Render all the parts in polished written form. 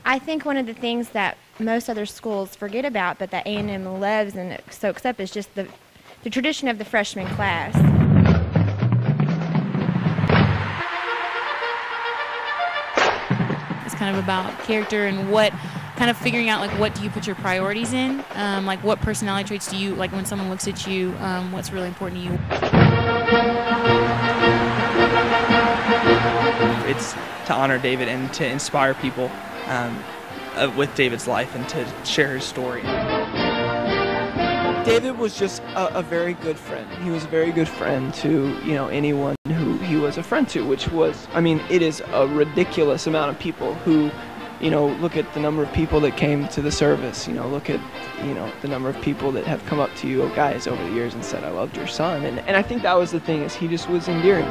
I think one of the things that most other schools forget about, but that A&M loves and soaks up, is just the tradition of the freshman class. It's kind of about character and what kind of figuring out, like, what do you put your priorities in, like what personality traits do you, like when someone looks at you, what's really important to you. It's to honor David and to inspire people with David's life and to share his story. David was just a very good friend. He was a very good friend to, anyone who he was a friend to, which was, it is a ridiculous amount of people who, look at the number of people that came to the service, look at, the number of people that have come up to you, guys, over the years and said, I loved your son. And I think that was the thing, is he just was endearing.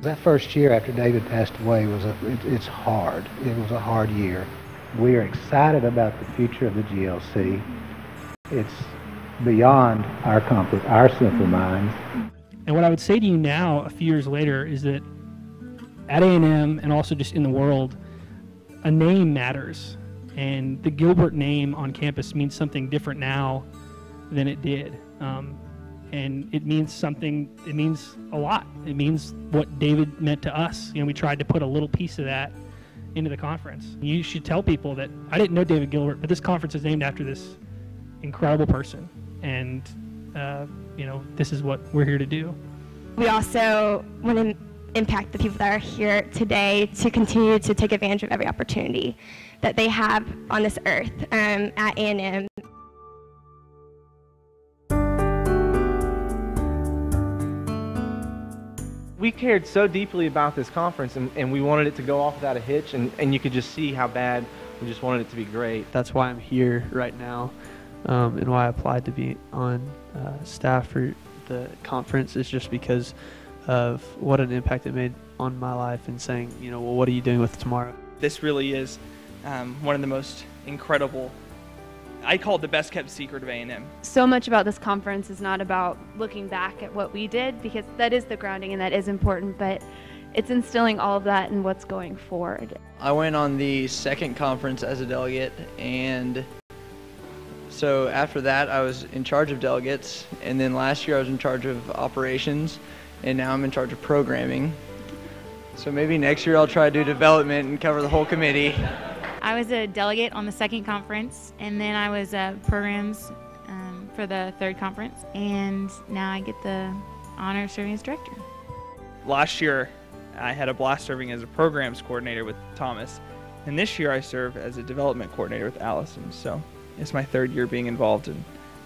That first year after David passed away it's hard. It was a hard year. We are excited about the future of the GLC. It's beyond our comfort, our simple minds. And what I would say to you now, a few years later, is that at A&M and also just in the world, a name matters. And the Gilbert name on campus means something different now than it did. And it means something, it means a lot. It means what David meant to us. We tried to put a little piece of that into the conference. You should tell people that I didn't know David Gilbert, but this conference is named after this incredible person. And, this is what we're here to do. We also want to impact the people that are here today to continue to take advantage of every opportunity that they have on this earth at A&M. We cared so deeply about this conference, and we wanted it to go off without a hitch, and you could just see how bad we just wanted it to be great. That's why I'm here right now, and why I applied to be on staff for the conference, is just because of what an impact it made on my life, and saying, well, what are you doing with tomorrow? This really is one of the most incredible, I call it the best kept secret of A&M. So much about this conference is not about looking back at what we did, because that is the grounding and that is important, but it's instilling all of that in what's going forward. I went on the second conference as a delegate, and so after that I was in charge of delegates, and then last year I was in charge of operations, and now I'm in charge of programming. So maybe next year I'll try to do development and cover the whole committee. I was a delegate on the second conference, and then I was programs for the third conference, and now I get the honor of serving as director. Last year, I had a blast serving as a programs coordinator with Thomas, and this year I serve as a development coordinator with Allison. So it's my third year being involved, and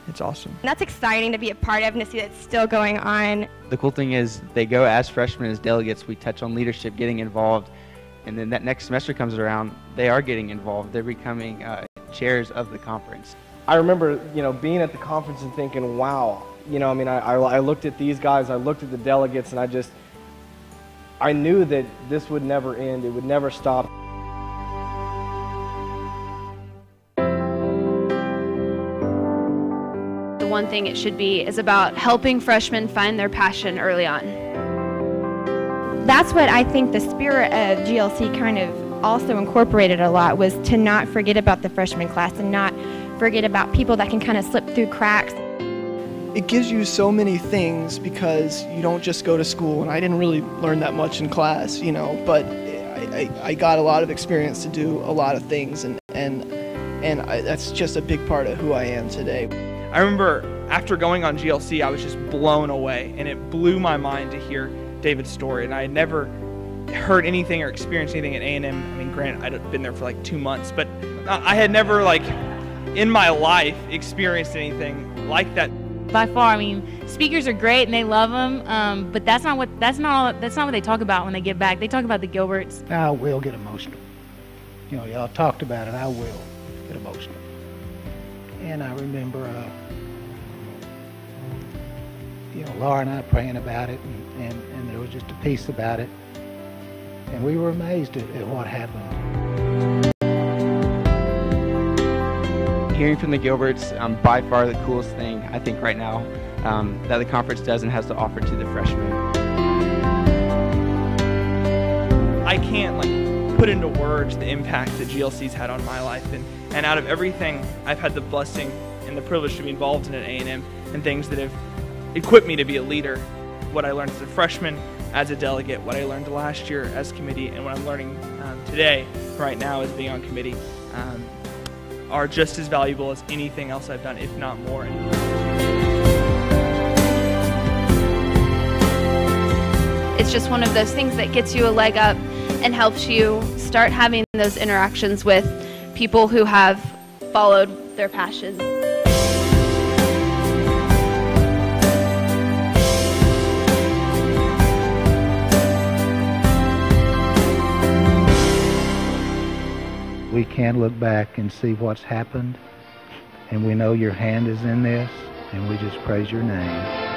it's awesome. And that's exciting to be a part of and to see that it's still going on. The cool thing is they go as freshmen, as delegates. We touch on leadership, getting involved. And then that next semester comes around, they are getting involved. They're becoming chairs of the conference. I remember, being at the conference and thinking, wow, I looked at these guys, I looked at the delegates, and I knew that this would never end, it would never stop. The one thing it should be is about helping freshmen find their passion early on. That's what I think the spirit of GLC kind of also incorporated a lot, was to not forget about the freshman class and not forget about people that can kind of slip through cracks. It gives you so many things because you don't just go to school, and I didn't really learn that much in class, but I got a lot of experience to do a lot of things, and that's just a big part of who I am today. I remember after going on GLC, I was just blown away, and it blew my mind to hear David's story, and I had never heard anything or experienced anything at A&M. Granted, I'd been there for like 2 months, but I had never, in my life, experienced anything like that. By far, speakers are great and they love them, but that's not what they talk about when they get back. They talk about the Gilberts. I will get emotional. Y'all talked about it. I will get emotional. And I remember, Laura and I praying about it, and there was just a peace about it. And we were amazed at what happened. Hearing from the Gilberts, by far the coolest thing, I think, right now that the conference does and has to offer to the freshmen. I can't put into words the impact that GLC's had on my life, and out of everything, I've had the blessing and the privilege to be involved in at A&M and things that have equipped me to be a leader. What I learned as a freshman, as a delegate, what I learned last year as committee, and what I'm learning today, right now, as being on committee, are just as valuable as anything else I've done, if not more. It's just one of those things that gets you a leg up and helps you start having those interactions with people who have followed their passions. We can look back and see what's happened, and we know your hand is in this, and we just praise your name.